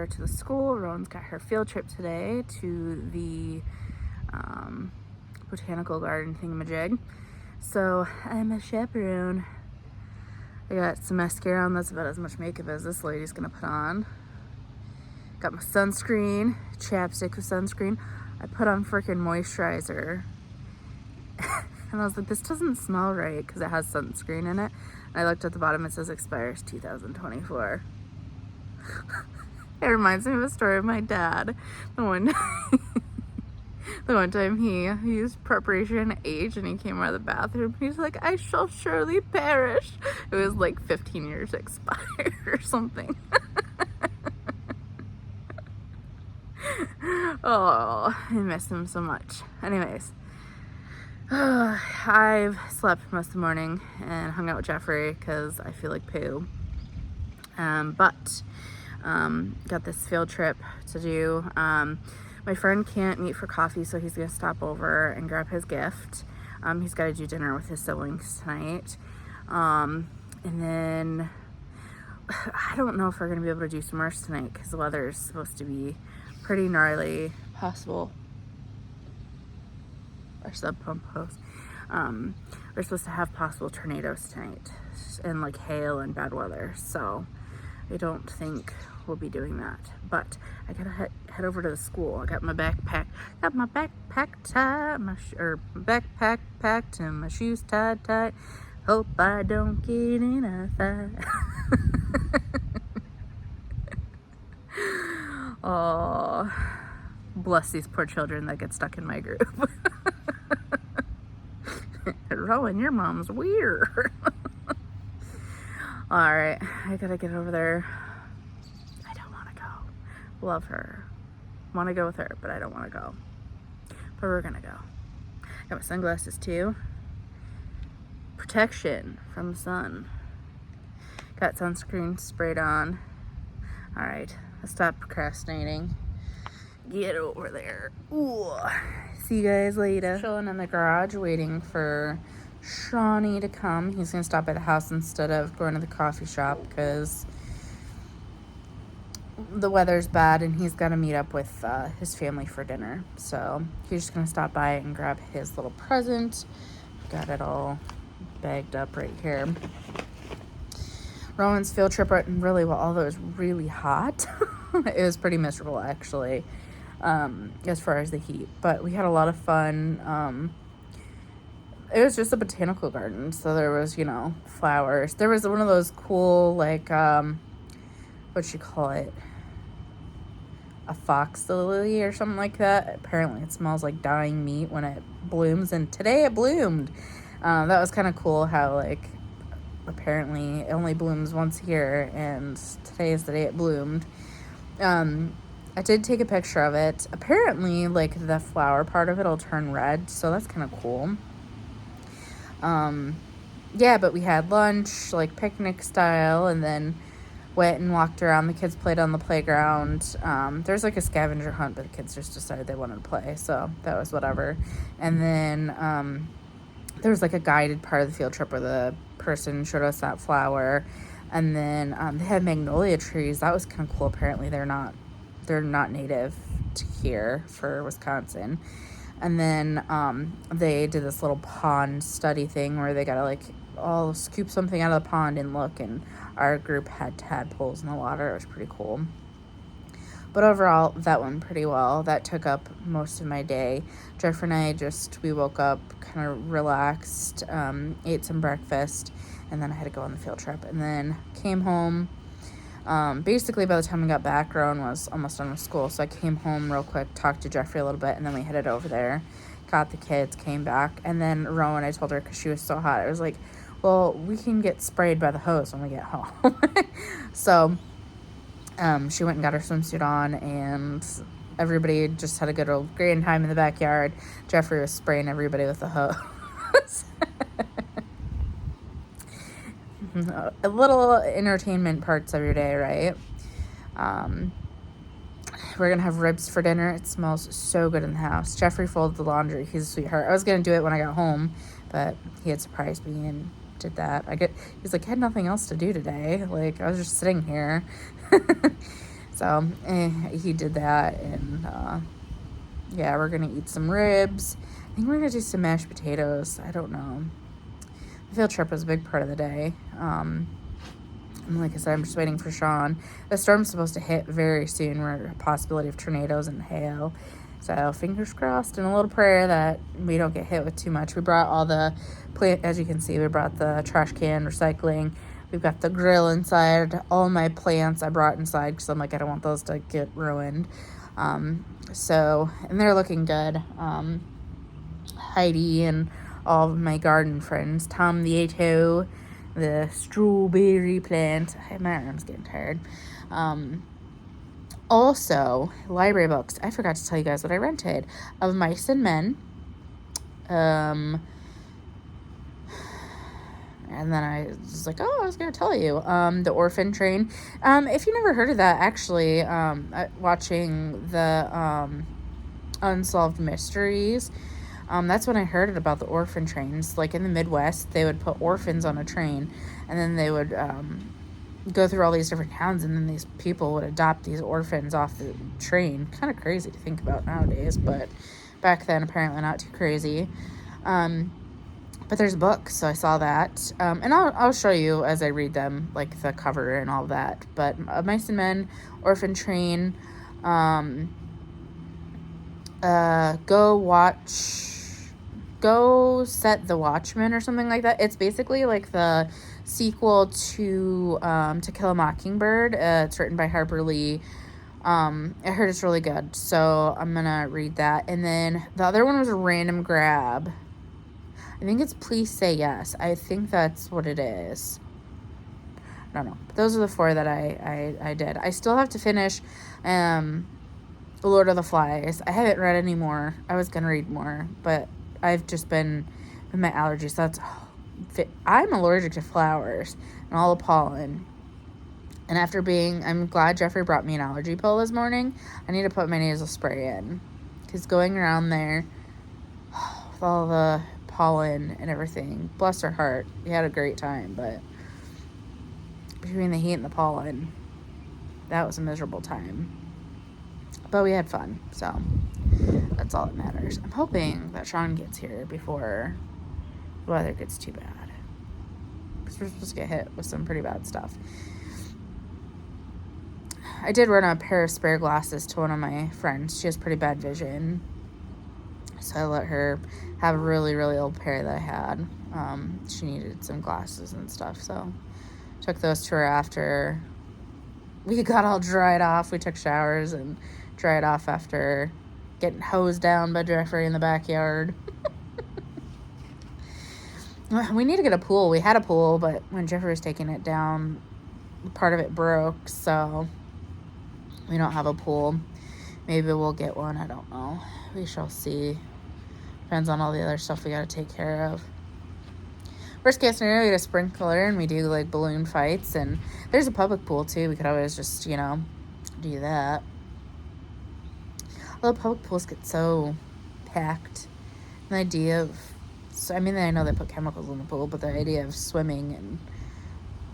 over to the school. Rowan's got her field trip today to the botanical garden thingamajig. So I'm a chaperone. I got some mascara on. That's about as much makeup as this lady's gonna put on. Got my sunscreen, chapstick with sunscreen. I put on freaking moisturizer. And I was like, this doesn't smell right because it has sunscreen in it. And I looked at the bottom, it says expires 2024. It reminds me of a story of my dad. The one time he used preparation H and he came out of the bathroom. He's like, I shall surely perish. It was like 15 years expired or something. Oh, I miss him so much. Anyways, I've slept most of the morning and hung out with Jeffrey because I feel like poo. But got this field trip to do. My friend can't meet for coffee, so he's gonna stop over and grab his gift. He's got to do dinner with his siblings tonight. And then I don't know if we're gonna be able to do s'mores tonight because the weather is supposed to be pretty gnarly. Possible. Our sub pump host. We're supposed to have possible tornadoes tonight and like hail and bad weather. So I don't think we'll be doing that. But I gotta head over to the school. I got my backpack. Got my backpack tied, backpack packed and my shoes tied tight. Hope I don't get in a fight. Oh, bless these poor children that get stuck in my group. Rowan, your mom's weird. All right, I gotta get over there. I don't want to go. Love her. Want to go with her, but I don't want to go. But we're gonna go. Got my sunglasses too. Protection from the sun. Got sunscreen sprayed on. All right, let's stop procrastinating. Get over there. Ooh. See you guys later. Chilling in the garage waiting for Shawnee to come. He's gonna stop by the house instead of going to the coffee shop because the weather's bad and he's got to meet up with his family for dinner. So he's just gonna stop by and grab his little present. Got it all bagged up right here. Rowan's field trip went really well, although it was really hot. It was pretty miserable actually, as far as the heat, but we had a lot of fun. It was just a botanical garden, so there was, you know, flowers. There was one of those cool, like, what you call it? A fox lily or something like that. Apparently it smells like dying meat when it blooms, and today it bloomed. That was kind of cool how, like, apparently it only blooms once a year, and today is the day it bloomed. I did take a picture of it. Apparently, like, the flower part of it will turn red, so that's kind of cool. Yeah, but we had lunch, like picnic style, and then went and walked around. The kids played on the playground. There's like a scavenger hunt, but the kids just decided they wanted to play, so that was whatever. And then there was like a guided part of the field trip where the person showed us that flower. And then they had magnolia trees. That was kind of cool. Apparently they're not native to here for Wisconsin. And then they did this little pond study thing where they got to like all scoop something out of the pond and look, and our group had tadpoles in the water. It was pretty cool. But overall, that went pretty well. That took up most of my day. Jeff and I we woke up, kind of relaxed, ate some breakfast, and then I had to go on the field trip. And then came home. Basically, by the time I got back, Rowan was almost done with school. So I came home real quick, talked to Jeffrey a little bit, and then we headed over there. Got the kids, came back. And then Rowan, I told her because she was so hot, I was like, well, we can get sprayed by the hose when we get home. So she went and got her swimsuit on, and everybody just had a good old grand time in the backyard. Jeffrey was spraying everybody with the hose. A little entertainment parts of your day, right? We're gonna have ribs for dinner. It smells so good in the house. Jeffrey folded the laundry. He's a sweetheart. I was gonna do it when I got home, but he had surprised me and did that. He's like, I had nothing else to do today. Like, I was just sitting here. So he did that, and yeah, we're gonna eat some ribs. I think we're gonna do some mashed potatoes. I don't know. The field trip was a big part of the day. And like I said, I'm just waiting for Sean. The storm's supposed to hit very soon. We're at a possibility of tornadoes and hail. So fingers crossed and a little prayer that we don't get hit with too much. We brought all the as you can see, we brought the trash can, recycling. We've got the grill inside. All my plants I brought inside because I'm like, I don't want those to get ruined. So, and they're looking good. Heidi and all of my garden friends, Tom the Ato, the strawberry plant. My arm's getting tired. Also, library books. I forgot to tell you guys what I rented. Of Mice and Men. And then I was like, oh, I was going to tell you. The Orphan Train. If you never heard of that, actually, watching the Unsolved Mysteries, that's when I heard about the orphan trains. Like in the Midwest, they would put orphans on a train, and then they would go through all these different towns, and then these people would adopt these orphans off the train. Kind of crazy to think about nowadays, but back then apparently not too crazy. But there's a book, so I saw that. And I'll show you as I read them, like the cover and all that. But Mice and Men, Orphan Train, Go Set the Watchman or something like that. It's basically like the sequel to Kill a Mockingbird. It's written by Harper Lee. I heard it's really good, so I'm gonna read that. And then the other one was a random grab. I think it's Please Say Yes. I think that's what it is. I don't know. But those are the 4 that I did. I still have to finish Lord of the Flies. I haven't read any more. I was going to read more, but I've just been with my allergies. I'm allergic to flowers and all the pollen. And I'm glad Jeffrey brought me an allergy pill this morning. I need to put my nasal spray in. Because going around there with all the pollen and everything, bless her heart, we had a great time, but between the heat and the pollen, that was a miserable time. But we had fun, so that's all that matters. I'm hoping that Sean gets here before the weather gets too bad, because we're supposed to get hit with some pretty bad stuff. I did run a pair of spare glasses to one of my friends. She has pretty bad vision, so I let her have a really, really old pair that I had. She needed some glasses and stuff, so took those to her after we got all dried off. We took showers and dried off after getting hosed down by Jeffrey in the backyard. We need to get a pool. We had a pool, but when Jeffrey was taking it down, part of it broke, so we don't have a pool. Maybe we'll get one. I don't know. We shall see. Depends on all the other stuff we got to take care of. Worst case scenario, we get a sprinkler and we do like balloon fights, and there's a public pool too. We could always just, do that. Although public pools get so packed. The idea of, I know they put chemicals in the pool, but the idea of swimming in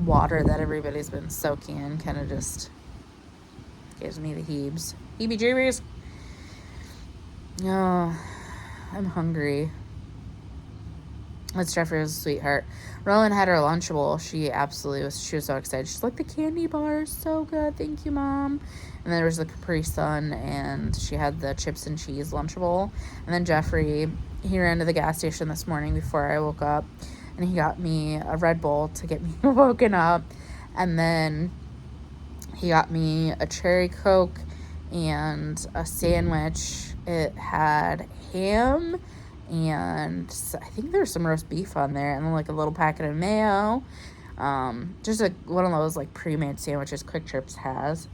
water that everybody's been soaking in kind of just gives me the heebie-jeebies. Oh, I'm hungry. That's Jeffrey was a sweetheart. Roland had her Lunchable. She was so excited. She's like, the candy bar is so good. Thank you, Mom. And then there was the Capri Sun, and she had the chips and cheese Lunchable. And then Jeffrey, he ran to the gas station this morning before I woke up, and he got me a Red Bull to get me woken up. And then he got me a cherry Coke and a sandwich. It had ham, and I think there's some roast beef on there, and then like a little packet of mayo. Just one of those like pre-made sandwiches Quick Trips has,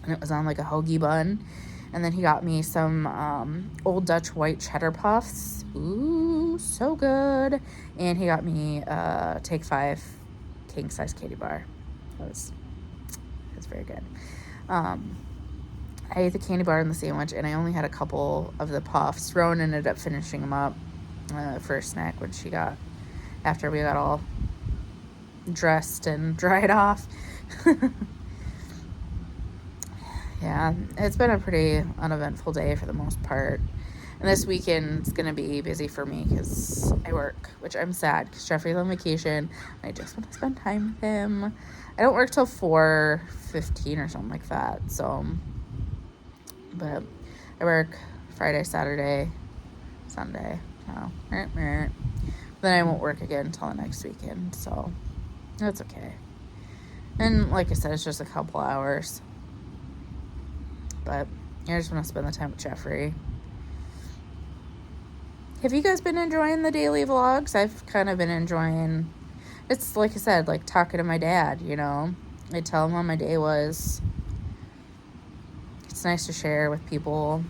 and it was on like a hoagie bun. And then he got me some Old Dutch white cheddar puffs. Ooh, so good. And he got me Take 5 king size candy bar. That's very good. I ate the candy bar and the sandwich, and I only had a couple of the puffs. Rowan ended up finishing them up for a snack when she got, after we got all dressed and dried off. Yeah, it's been a pretty uneventful day for the most part. And this weekend is going to be busy for me because I work, which I'm sad because Jeffrey's on vacation. I just want to spend time with him. I don't work till 4:15 or something like that. So, but I work Friday, Saturday, Sunday. So, then I won't work again until the next weekend. So, that's okay. And like I said, it's just a couple hours. But I just want to spend the time with Jeffrey. Have you guys been enjoying the daily vlogs? I've kind of been enjoying, it's like I said, like talking to my dad, you know. I tell him how my day was. It's nice to share with people.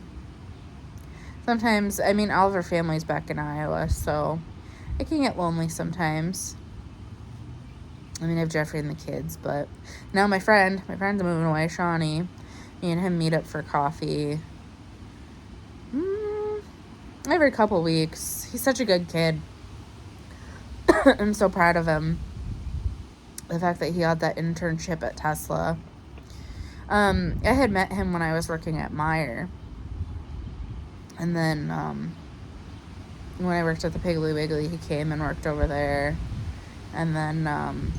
Sometimes, I mean, all of our family's back in Iowa, so it can get lonely sometimes. I mean, I have Jeffrey and the kids, but now my friend's moving away, Shawnee. Me and him meet up for coffee every couple weeks. He's such a good kid. I'm so proud of him. The fact that he got that internship at Tesla. I had met him when I was working at Meijer. And then when I worked at the Piggly Wiggly, he came and worked over there. And then,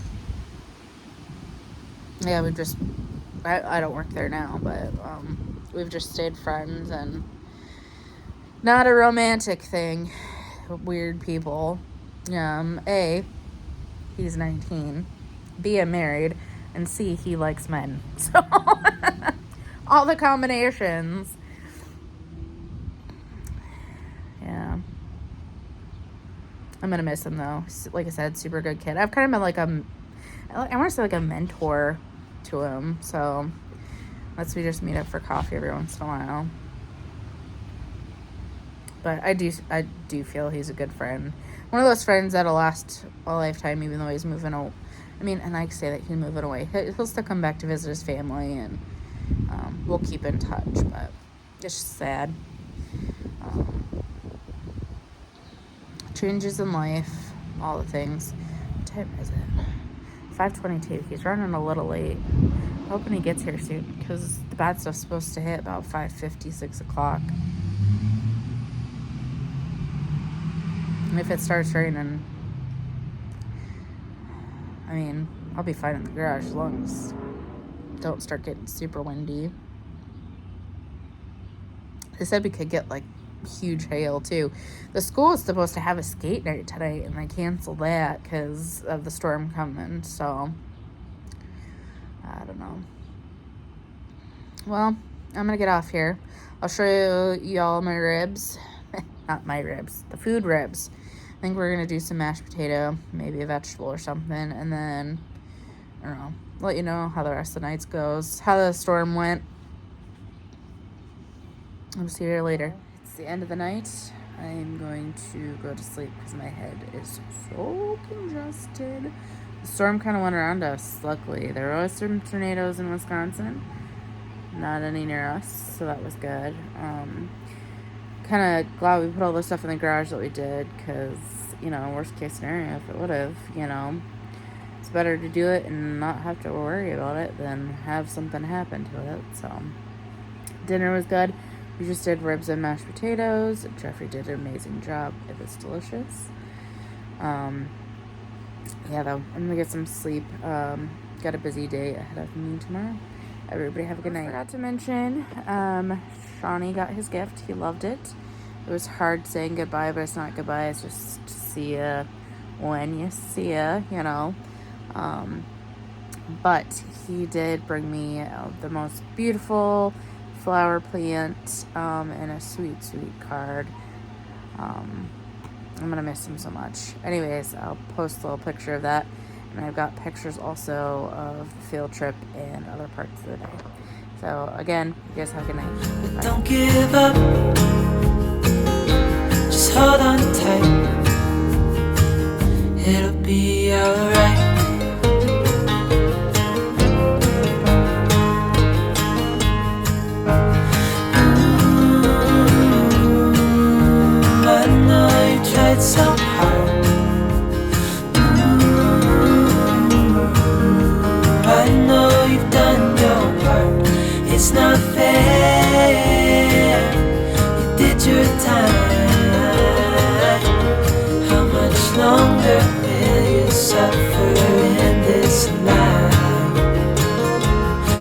yeah, we've just, I don't work there now, but we've just stayed friends, and not a romantic thing. Weird people. A, he's 19. B, I'm married. And C, he likes men. So, all the combinations. Yeah. I'm gonna miss him, though. Like I said, super good kid. I've kind of been like I want to say like a mentor to him. So, we just meet up for coffee every once in a while. But I do feel he's a good friend. One of those friends that'll last a lifetime, even though he's moving away. I mean, and I say that he's moving away. He'll still come back to visit his family, and we'll keep in touch. But it's just sad. Changes in life, all the things. What time is it? 5:22. He's running a little late. Hoping he gets here soon, because the bad stuff's supposed to hit about 5:50, 6 o'clock. And if it starts raining, I mean, I'll be fine in the garage as long as don't start getting super windy. They said we could get like huge hail too. The school is supposed to have a skate night tonight, and they canceled that because of the storm coming. So I don't know. Well, I'm gonna get off here. I'll show you all my ribs. Not my ribs, the food ribs. I think we're gonna do some mashed potato, maybe a vegetable or something, and then I don't know, let you know how the rest of the night goes, how the storm went. I'll see you here later. It's the end of the night. I'm going to go to sleep because my head is so congested. The storm kind of went around us, luckily. There was some tornadoes in Wisconsin. Not any near us, so that was good. Kind of glad we put all the stuff in the garage that we did, because, you know, worst case scenario, if it would have, you know, it's better to do it and not have to worry about it than have something happen to it. So, dinner was good. We just did ribs and mashed potatoes. Jeffrey did an amazing job. It was delicious. Yeah, though, I'm gonna get some sleep. Got a busy day ahead of me tomorrow. Everybody have a good night. I forgot to mention, Shawnee got his gift. He loved it. It was hard saying goodbye, but it's not goodbye. It's just to see ya when you see ya, you know. But he did bring me the most beautiful flower plant and a sweet, sweet card. I'm going to miss him so much. Anyways, I'll post a little picture of that. And I've got pictures also of the field trip and other parts of the day. So, again, you guys have a good night. Bye. Don't give up. Just hold on tight. It'll be alright. I know you tried so hard. I know you've done your part. It's not fair. You did your time. How much longer will you suffer?